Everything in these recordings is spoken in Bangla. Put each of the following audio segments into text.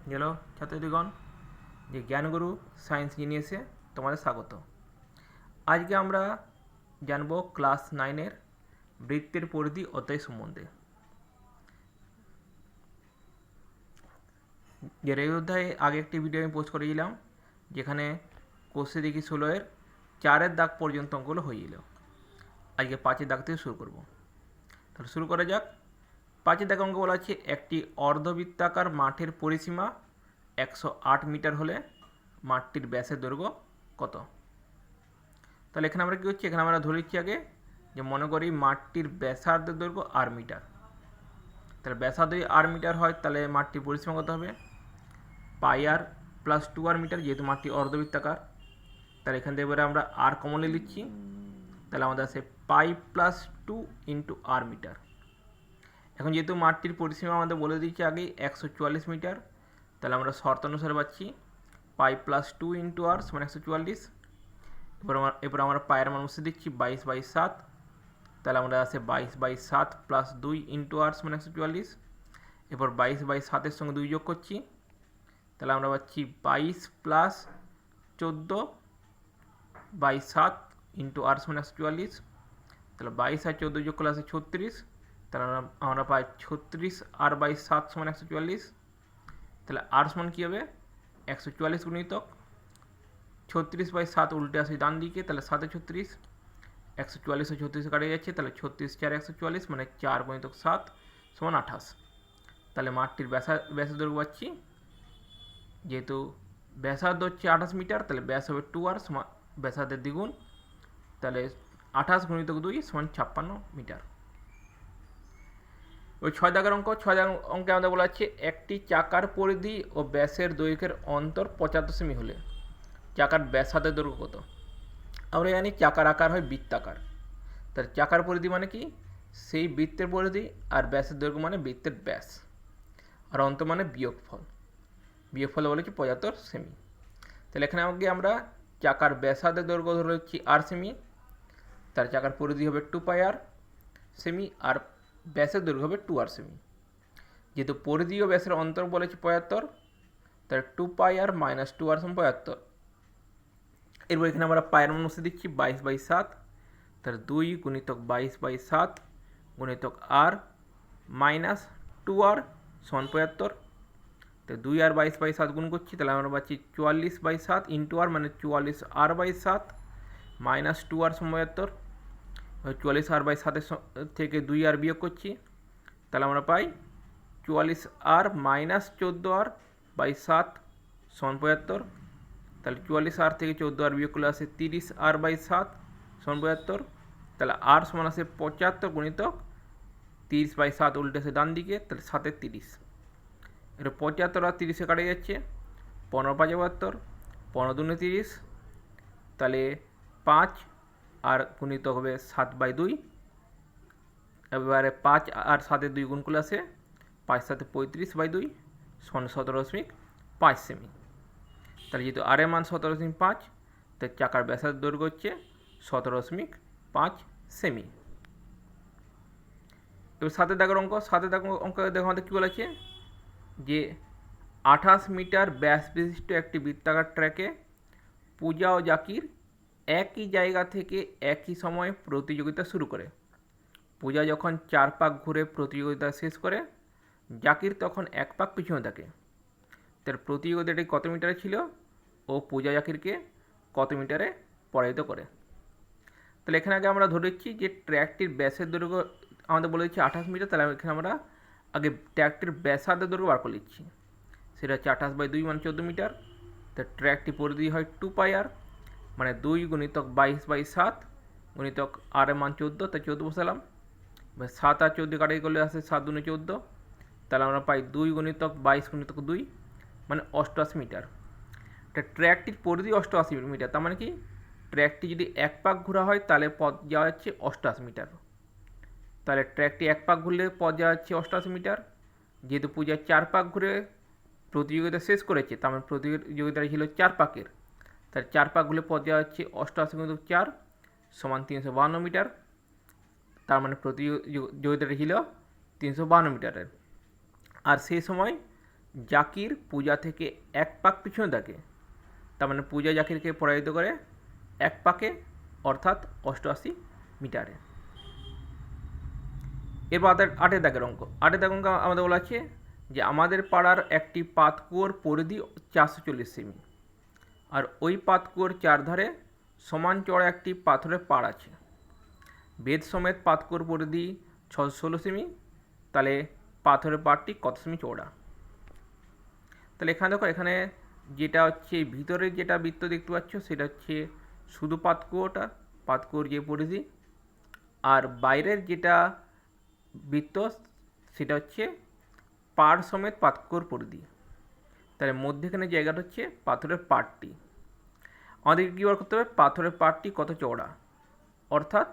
হ্যালো ছাত্রছাত্রীগণ, যে জ্ঞানগুরু সায়েন্স জিনিয়াসে তোমাদের স্বাগত। আজকে আমরা জানব ক্লাস 9-এর বৃত্তের পরিধি অধ্যায় সম্বন্ধে। যে এই অধ্যায়ে আগে একটি ভিডিও আমি পোস্ট করেছিলাম, যেখানে কোষে দেখি 16-এর 4-এর দাগ পর্যন্ত অঙ্কগুলো হয়েছিল। আজকে 5-এর দাগ থেকে শুরু করব। তাহলে শুরু করা যাক। 5-এর দাগ অঙ্ক বলা আছে, একটি অর্ধবৃত্তাকার মাঠের পরিসীমা 108 মিটার হলে মাঠটির ব্যাসের দৈর্ঘ্য কত? তাহলে এখানে আমরা কী হচ্ছে, এখানে আমরা ধরে নিচ্ছি আগে যে মনে করি মাঠটির ব্যাসার্ধের দৈর্ঘ্য আর মিটার। তাহলে ব্যাসার্ধ যদি আর মিটার হয়, তাহলে মাঠটির পরিসীমা কত হবে? পাই আর প্লাস 2r মিটার, যেহেতু মাঠটি অর্ধবৃত্তাকার। তাহলে এখান থেকে এবারে আমরা আর কমনলি লিখছি, তাহলে আমাদের আসে পাই প্লাস 2 ইন্টু আর মিটার। এখন যেহেতু মাঠটির পরিসীমা আমাদের বলে দিচ্ছে আগেই 144 মিটার, তাহলে আমরা শর্ত অনুসারে পাচ্ছি পাই প্লাস 2 ইন্টু আর সমান 144। এরপর আমরা পায়ের মান বসে দিচ্ছি 22/7, তাহলে আমরা আসে 22/7 প্লাস 2 ইন্টু আর সমান 144। এরপর 22/7-এর সঙ্গে 2 যোগ করছি, তাহলে আমরা পাচ্ছি 22 প্লাস 14/7 ইন্টু আর সমান 144। তাহলে 22 আর 14 যোগ করলে আসে 36, তাহলে আমরা পাই 36 আর 7 সমান 144। তাহলে আর সমান কী হবে? 144 গুণিতক 36/7 উল্টে আসে ডান দিকে, তাহলে 7 36, 144 ও 36 কাটে যাচ্ছে, তাহলে 36 4 144 মানে 4 গুণিতক 7 সমান 28। তাহলে মাঠটির ব্যাসের দৈর্ঘ্য পাচ্ছি, যেহেতু ব্যাসার্ধ হচ্ছে 28 মিটার, তাহলে ব্যাস হবে 2r সমান ব্যাসার্ধের দ্বিগুণ, তাহলে 28 গুণিতক 2 সমান 56 মিটার। ওই 6 দাগের অঙ্ক। 6 দাগের অঙ্কে আমাদের বলা হচ্ছে, একটি চাকার পরিধি ও ব্যাসের দৈর্ঘ্যের অন্তর 75 সেমি হলে চাকার ব্যাসার্ধের দৈর্ঘ্য কত? আমরা জানি চাকার আকার হয় বৃত্তাকার, তার চাকার পরিধি মানে কি? সেই বৃত্তের পরিধি, আর ব্যাসের দৈর্ঘ্য মানে বৃত্তের ব্যাস, আর অন্ত মানে বিয়োগফল। বিয়োগফল বলেছি 75 সেমি। তাহলে এখানে আমাকে আমরা চাকার ব্যাসার্ধের দৈর্ঘ্য ধরে হচ্ছি আর সেমি, তার চাকার পরিধি হবে 2πr সেমি, আর ব্যাসের দৈর্ঘ্য হবে 2r সেমি। যেহেতু পরিধি ও ব্যাসের অন্তর বলেছি 75, তার 2πr মাইনাস 2r সমান 75। এরপর এখানে আমরা পায়ের মান বসে দিচ্ছি 22/7, তার 2 গুণিতক 22/7 গুণিতক আর মাইনাস 2r সমান 75। তো 2 আর 22/7 গুণ করছি, তাহলে আমরা পাচ্ছি 44/7 ইন্টু আর মানে 44r/7 মাইনাস 2r সমান 75। 44r/7 থেকে 2 আর বিয়োগ করছি, তাহলে আমরা পাই 44r মাইনাস 14r/7 সমান 75। তাহলে 44r থেকে 14r বিয়োগ করলে আসে 30r/7 সমান 75। তাহলে আর সমান আসে 75 গুণিতক 30/7 উল্টে আসে ডান দিকে, তাহলে 7 30। এটা 75 আর 30-এ কাটে যাচ্ছে, 15 5 72, 15 2 30, তাহলে 5 আর গুণিতক হবে 7/2। এবারে 5 আর 7-এর 2 গুণ করলে আসে 5 7 35/2 সমান 17.5 সেমি। তাহলে যেহেতু আর এর মান 17.5, তাই চাকার ব্যাসার্ধ দৈর্ঘ্য হচ্ছে 17.5 সেমি। এবার 7-এর দাগের অঙ্ক। 7-এর দাগের অঙ্ক দেখো আমাদের কী বলেছে, যে 28 মিটার ব্যাস বিশিষ্ট একটি বৃত্তাকার ট্র্যাকে পূজা ও জাকির একই জায়গা থেকে একই সময়ে প্রতিযোগিতা শুরু করে। পূজা যখন 4 পাক ঘুরে প্রতিযোগিতা শেষ করে, জাকির তখন 1 পাক পিছনে থাকে। তার প্রতিযোগিতাটি কত মিটারে ছিল ও পূজা জাকিরকে কত মিটারে পরাজিত করে? তাহলে এখানে আগে আমরা ধরে নিচ্ছি যে ট্র্যাকটির ব্যাসের দৈর্ঘ্য আমাদের বলে দিচ্ছি 28 মিটার, তাহলে এখানে আমরা আগে ট্র্যাকটির ব্যাসার্ধের দৈর্ঘ্য বার করে নিচ্ছি। সেটা হচ্ছে 28/2 মানে 14 মিটার। তো ট্র্যাকটি পরিধি হয় 2πr মানে 2 গুণিতক 22/7 গুণিতক আর এর মান 14, তাই 14 বসালাম। এবার 7 আর 14 কাটাই করলে আসে 7 2 14, তাহলে আমরা পাই 2 গুণিতক 22 গুণিতক 2 মানে 88 মিটার। ট্র্যাকটির পরিধি 88 মিটার, তার মানে কি ট্র্যাকটি যদি 1 পাক ঘোরা হয় তাহলে পথ যাওয়া যাচ্ছে 88 মিটার। তাহলে ট্র্যাকটি 1 পাক ঘুরলে পথ যাওয়া যাচ্ছে 88 মিটার। যেহেতু পূজা 4 পাক ঘুরে প্রতিযোগিতা শেষ করেছে, তার মানে প্রতিযোগিতাটা ছিল 4 পাকের, তার 4 পাক ঘুরলে পথ যাওয়া যাচ্ছে 88 গুণিতক 4 সমান 352 মিটার। তার মানে প্রতিযোগিতাটা ছিল 352 মিটারের। আর সেই সময় জাকির পূজা থেকে এক পাক পিছনে থাকে, তার মানে পূজা জাকিরকে পরাজিত করে এক পাকে, অর্থাৎ 88 মিটারে। এরপর আটের দাগের অঙ্ক। আটের দাগের অঙ্ক আমাদের বলা আছে যে আমাদের পাড়ার একটি পাতকুয়োর পরিধি 440 সেমি, আর ওই পাতকুয়োর চারধারে সমান চড়া একটি পাথরের পাড় আছে। বেদ সমেত পাতকুয়োর পরিধি 616 সেমি, তাহলে পাথরের পাড়টি কত সেমি চওড়া? তাহলে এখানে দেখো, এখানে যেটা হচ্ছে ভিতরে যেটা বৃত্ত দেখতে পাচ্ছ সেটা হচ্ছে শুধু পাতকুয়োটা, পাতকুয়োর যে পরিধি, আর বাইরের যেটা বৃত্ত সেটা হচ্ছে পাড় সমেত পাতকুয়োর পরিধি। তাহলে মধ্যেখানে জায়গাটা হচ্ছে পাথরের পাড়টি। আমাদেরকে কী বার করতে হবে? পাথরের পাড়টি কত চওড়া, অর্থাৎ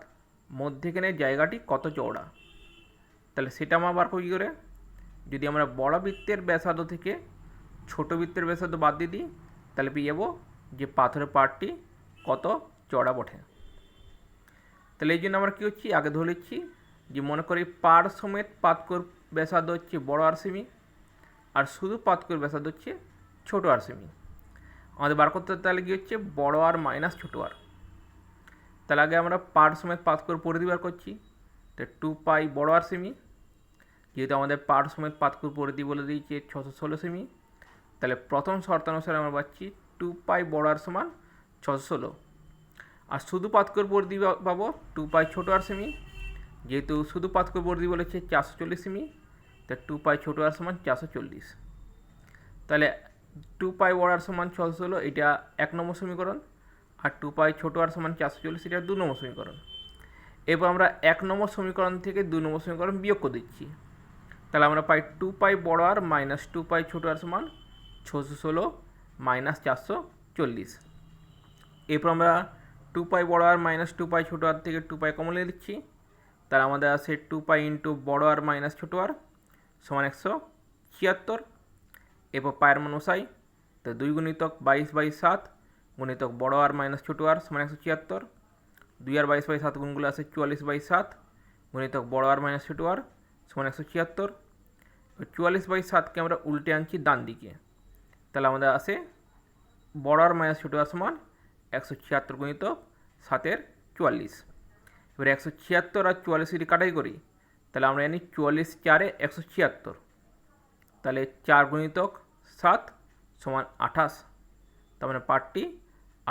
মধ্যেখানে জায়গাটি কত চওড়া। তাহলে সেটা আমরা বার করি কী করে? যদি আমরা বড় বৃত্তের ব্যাসার্ধ থেকে ছোট বৃত্তের ব্যাসার্ধ বাদ দিয়ে দিই, তাহলে পেয়ে যাবো যে পাথরের পাড়টি কত চওড়া বটে। তাহলে এই জন্য আমরা কী হচ্ছি, আগে ধরে নিচ্ছি যে মনে করি পাড় সমেত পাতকুয়োর ব্যাসার্ধ হচ্ছে বড় আর সেমি, আর শুধু পাতকুয়োর ব্যাসার্ধ হচ্ছে ছোটো আর সেমি। আমাদের বার করতে হবে তাহলে কী হচ্ছে, বড় আর মাইনাস ছোটো আর। তাহলে আগে আমরা পাড় সমেত পাতকুয়োর পরিধি বার করছি, তো 2 পাই বড় আর সেমি, যেহেতু আমাদের পাড় সমেত পাতকুয়োর পরিধি বলে দিয়েছে 616 সেমি, তাহলে প্রথম শর্তানুসারে আমরা পাচ্ছি 2 পাই বড় আর সমান 616, আর শুধু পাতকুয়োর পরিধি পাবো 2 পাই ছোটো আর সেমি, যেহেতু শুধু পাতকুয়োর পরিধি বলেছে 440 সেমি, তা 2 পাই ছোটো আর সমান 440। তাহলে 2 পাই বড় আর সমান 616, এটা 1 নম্বর সমীকরণ, আর 2 পাই ছোটো আর সমান 440, এটা 2 নম্বর সমীকরণ। এরপর আমরা 1 নম্বর সমীকরণ থেকে 2 নম্বর সমীকরণ বিয়োগ করে দিচ্ছি, তাহলে আমরা পাই 2 পাই বড় আর মাইনাস 2 পাই ছোটো আর সমান 616 মাইনাস 440। এরপর আমরা 2 পাই বড় আর মাইনাস 2 পাই ছোটো আর থেকে 2 পাই কমন নিয়ে দিচ্ছি, তাহলে আমাদের আসে 2 পাই ইন্টু বড় আর মাইনাস ছোটো আর সমান 176। এরপর পায়ের মান বসাই, তো 2 গুণিতক 22/7 গুণিতক বড় আর মাইনাস ছোটো আর সমান 176, 2 আর 22/7 গুণগুলো আসে 44/7 গুণিতক বড় আর মাইনাস ছোটো আর সমান 176। 44/7কে আমরা উল্টে আনছি ডান দিকে, তাহলে আমাদের আসে বড় আর মাইনাস ছোটো আর সমান 176 গুণিতক 7 44। এবার 176 আর 44 কাটাই করি, তাহলে আমরা জানি 44 4 176, তাহলে 4 গুণিতক 7 সমান 28, তার মানে পার্টটি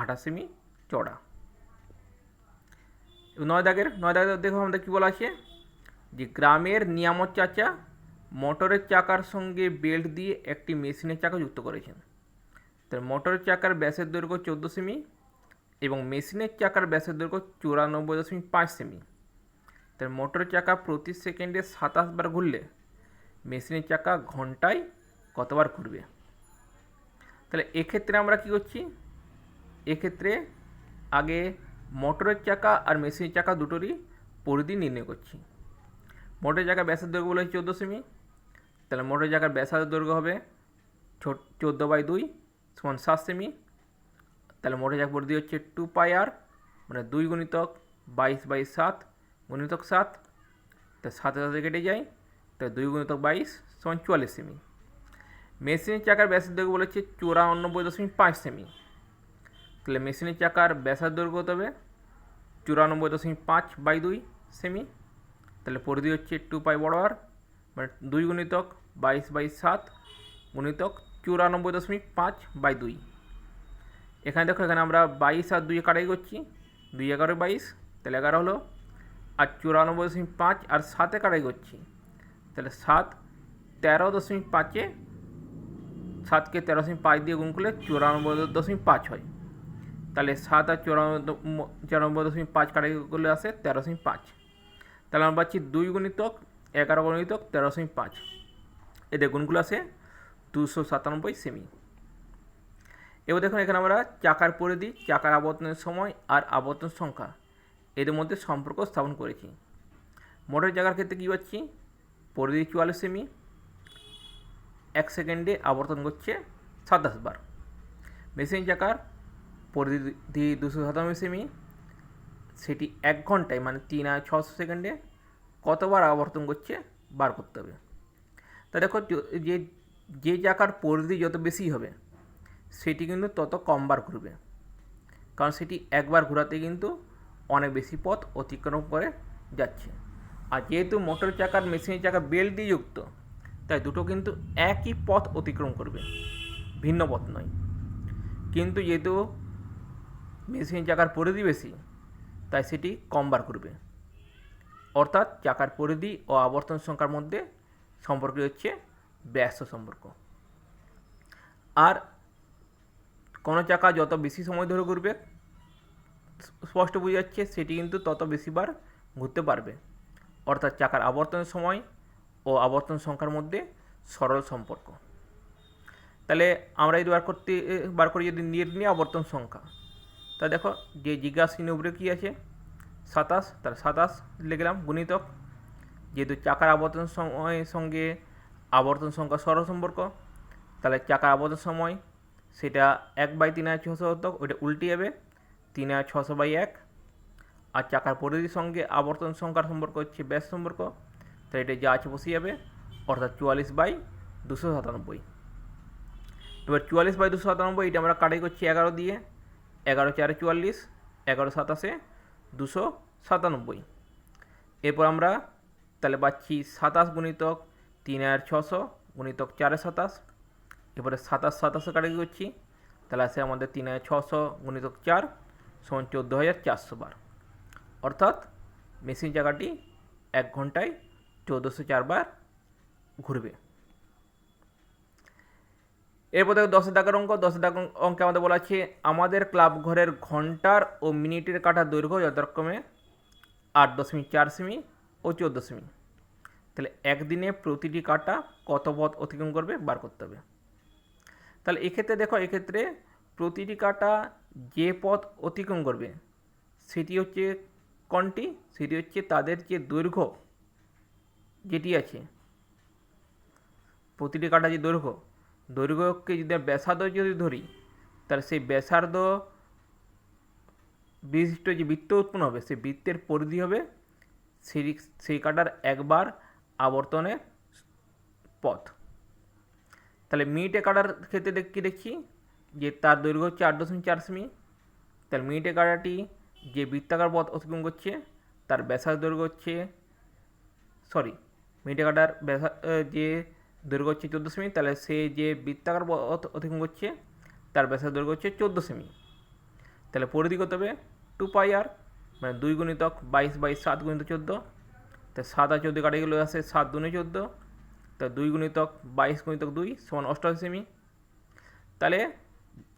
28 সেমি চওড়া। 9 দাগের দেখো আমাদের কী বলা আছে, যে গ্রামের নিয়ামত চাচা মোটরের চাকার সঙ্গে বেল্ট দিয়ে একটি মেশিনের চাকা যুক্ত করেছেন। তাহলে মোটরের চাকার ব্যাসের দৈর্ঘ্য 14 সেমি এবং মেশিনের চাকার ব্যাসের দৈর্ঘ্য 94.5 সেমি। তাহলে মোটরের চাকা প্রতি সেকেন্ডে 27 বার ঘুরলে মেশিনের চাকা ঘন্টায় কতবার ঘুরবে? তাহলে এক্ষেত্রে আমরা কী করছি, এক্ষেত্রে আগে মোটরের চাকা আর মেশিনের চাকা দুটোরই পরিধি নির্ণয় করছি। মোটরের চাকার ব্যাসের দৈর্ঘ্য বলে 14 সেমি, তাহলে মোটরের চাকার ব্যাসার্ধ দৈর্ঘ্য হবে 14/2 সমান 7 সেমি। তাহলে মোটরের চাকার পরিধি হচ্ছে 2 পাই আর, মানে 2 গুণিতক 22/7 গুণিতক 7, তা 7 কেটে যায়, তাই 2 গুণিতক 22 সমান 44 সেমি। মেশিনের চাকার ব্যাসের দৈর্ঘ্য বলেছে 94.5 সেমি, তাহলে মেশিনের চাকার ব্যাসার্ধ দৈর্ঘ্য হতে হবে 94.5/2 সেমি, তাহলে পরিধি হচ্ছে 2 পাই বড় আর, মানে 2 গুণিতক 22/7 গুণিতক 94.5/2। এখানে দেখো, এখানে আমরা 22 আর 2 কাটাই করছি, 2 11 22, তাহলে 11 হলো, আর 94.5 আর 7 কাটাই করছি, তাহলে 7 13.5-এ 7কে 13.5 দিয়ে গুণ করলে 94.5 হয়, তাহলে 7 আর 94.5 কাটাই করলে আসে 13.5। তাহলে আমরা পাচ্ছি 2 গুণিতক 11 গুণিতক 13.5, এদের গুণগুলো আসে 297 সেমি। এবার দেখুন, এখানে আমরা চাকার পরিধি, চাকার আবর্তনের সময় আর আবর্তন সংখ্যা এদের মধ্যে সম্পর্ক স্থাপন করেছি। মোটর চাকার ক্ষেত্রে কী পাচ্ছি, পরিধি 44 সেমি, 1 সেকেন্ডে আবর্তন করছে 27 বার। মেশিন চাকার পরিধি 297 সেমি, সেটি 1 ঘন্টায় মানে 3/6 সেকেন্ডে কতবার আবর্তন করছে বার করতে হবে। তা দেখো, যে যে চাকার পরিধি যত বেশি হবে সেটি কিন্তু তত কম বার ঘুরবে, কারণ সেটি একবার ঘোরাতে কিন্তু অনেক বেশি পথ অতিক্রম করে যাচ্ছে। আর যেহেতু মোটর চাকার মেশিনের চাকা বেল্ট দিয়ে যুক্ত, তাই দুটো কিন্তু একই পথ অতিক্রম করবে, ভিন্ন পথ নয়। কিন্তু যেহেতু মেশিনের চাকার পরিধি বেশি, তাই সেটি কম বার করবে। অর্থাৎ চাকার পরিধি ও আবর্তন সংখ্যার মধ্যে সম্পর্ক হচ্ছে ব্যস্ত সম্পর্ক। আর কোনো চাকা যত বেশি সময় ধরে ঘুরবে, স্পষ্ট বোঝা যাচ্ছে সেটি কিন্তু তত বেশিবার ঘুরতে পারবে। অর্থাৎ চাকার আবর্তনের সময় ও আবর্তন সংখ্যার মধ্যে সরল সম্পর্ক। তাহলে আমরা যদি বার করি যদি নির্ণয় আবর্তন সংখ্যা, তা দেখো যে জিজ্ঞাসা চিহ্নের উপরে কী আছে 27, তাহলে 27 লিখলাম গুণিতক, যেহেতু চাকার আবর্তন সময়ের সঙ্গে আবর্তন সংখ্যা সরল সম্পর্ক, তাহলে চাকার আবর্তন সময় সেটা 1/3600 হতো, ওইটা উল্টে যাবে 3600/1। আর চাকার পরিধির সঙ্গে আবর্তন সংখ্যার সম্পর্ক হচ্ছে ব্যাস সম্পর্ক, তাই এটা যা আছে বসে যাবে, অর্থাৎ 44/297। এবার 44/297 এটা আমরা কাটাই করছি 11 দিয়ে, 11 4 44, 11 27 297। এরপর আমরা তাহলে পাচ্ছি 27 গুণিতক 3600 গুণিতক 4 27। এবারে 27 27 কাটাই করছি, তাহলে আসে আমাদের 3600 গুণিতক 4 সমান 14400 বার। অর্থাৎ মেশিন চাকাটি 1 ঘন্টায় 1404 বার ঘুরবে। এরপর দেখো 10 দাগের অঙ্ক। 10 দাগের অঙ্কে আমাদের বলা আছে আমাদের ক্লাব ঘরের ঘন্টার ও মিনিটের কাটা দৈর্ঘ্য যথাক্রমে 8.4 সেমি ও 14 সেমি। তাহলে একদিনে প্রতিটি কাটা কত পথ অতিক্রম করবে বার করতে হবে। তাহলে এক্ষেত্রে দেখো, এক্ষেত্রে প্রতিটি কাটা যে পথ অতিক্রম করবে সেটি হচ্ছে কোনটি, সেটি হচ্ছে তাদের যে দৈর্ঘ্য যেটি আছে, প্রতিটি কাটা যে দৈর্ঘ্যকে যদি ব্যাসার্ধ যদি ধরি, তাহলে সেই ব্যাসার্ধ বিশিষ্ট যে বৃত্ত উৎপন্ন হবে সেই বৃত্তের পরিধি হবে সেই কাটার একবার আবর্তনের পথ। তাহলে মিনিটে কাটার ক্ষেত্রে কী দেখছি যে তার দৈর্ঘ্য হচ্ছে 8.4 সেমি। তাহলে মিনিটে কাটাটি যে বৃত্তাকার পথ অতিক্রম করছে তার ব্যাসার্ধ দৈর্ঘ্য হচ্ছে মিনিটে কাটার যে দৈর্ঘ্য হচ্ছে 14 সেমি, তাহলে সে যে বৃত্তাকার পথ অতিক্রম করছে তার ব্যাসার্ধ দৈর্ঘ্য হচ্ছে 14 সেমি। তাহলে পরিধি কত হবে 2πr, মানে 2 গুণিতক 22/7 গুণিতক 14। তাহলে 7 আর 14 কাটে গেলে আসে 7 2 14, তা 2 গুণিতক 22 গুণিতক 2 সমান 88 সেমি। তাহলে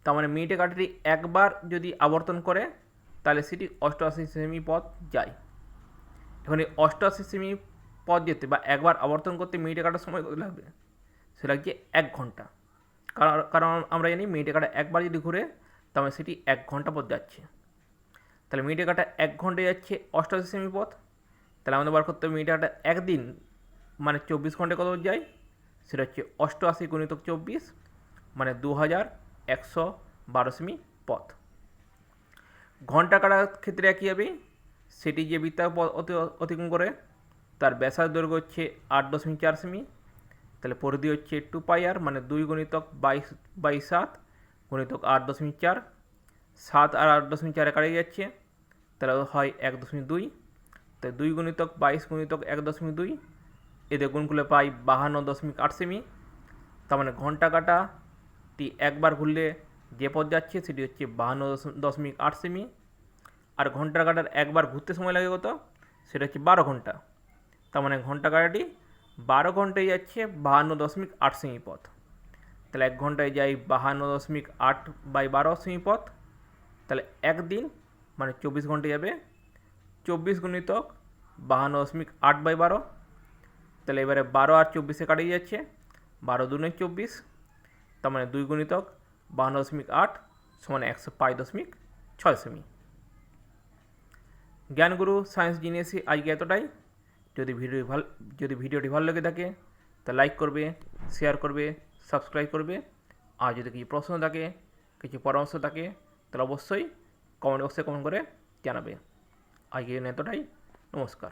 তার মানে মিনিটে কাটাটি একবার যদি আবর্তন করে তাহলে সেটি 88 সেমি পথ যায়। এখন এই 88 সেমি পথ যেতে বা একবার আবর্তন করতে মিনিটে কাটার সময় কত লাগবে, সে লাগছে 1 ঘন্টা। কারণ আমরা জানি মিনিটে কাটা একবার যদি ঘুরে তাহলে সেটি 1 ঘন্টা পথ যাচ্ছে। তাহলে মিনিটে কাটা 1 ঘন্টায় যাচ্ছে 88 সেমি পথ। তাহলে আমাদের বার করতে হবে মিনিটে কাটা একদিন মানে 24 ঘন্টায় কত যায়, সেটা হচ্ছে 88 গুণিতক 24 মানে 2112 সেমি পথ। ঘন্টা কাটার ক্ষেত্রে একই হবে, সেটি যে বৃত্তাকার পথ অতিক্রম করে তার ব্যাসার্ধ দৈর্ঘ্য হচ্ছে 8.4 সেমি। তাহলে পরিধি হচ্ছে 2πr, মানে 2 গুণিতক 22/7 গুণিতক 8.4। 7 আর 8.4 কাটে যাচ্ছে, তাহলে হয় 1.2। তাই 2 গুণিতক 22 গুণিতক 1.2 এদের গুণ করলে পাই 52.8 সেমি। তার মানে ঘন্টা কাটাটি একবার ঘুরলে যে পথ যাচ্ছে সেটি হচ্ছে 52.8 সেমি। আর ঘন্টা কাটার একবার ঘুরতে সময় লাগে কত, সেটা হচ্ছে 12 ঘন্টা। তার মানে ঘন্টা কাটাটি 12 ঘন্টায় যাচ্ছে 52.8 সেমি পথ। তাহলে 1 ঘন্টায় যাই 52.8/12 সেমি পথ। তাহলে একদিন মানে 24 ঘন্টায় যাবে 24 গুণিতক 52.8/12। তাহলে এবারে 12 আর 24 কাটিয়ে যাচ্ছে, 12 2 24, তার মানে 2 গুণিতক 52.8 সমান 105.6 সেমি। জ্ঞানগুরু সায়েন্স জিনিয়াসে আজকে এতটাই। যদি ভিডিওটি ভালো লেগে থাকে তা লাইক করবে, শেয়ার করবে, সাবস্ক্রাইব করবে। আর যদি কিছু প্রশ্ন থাকে, কিছু পরামর্শ থাকে, তাহলে অবশ্যই কমেন্ট বক্সে কমেন্ট করে জানাবে। আজকে এতটাই, নমস্কার।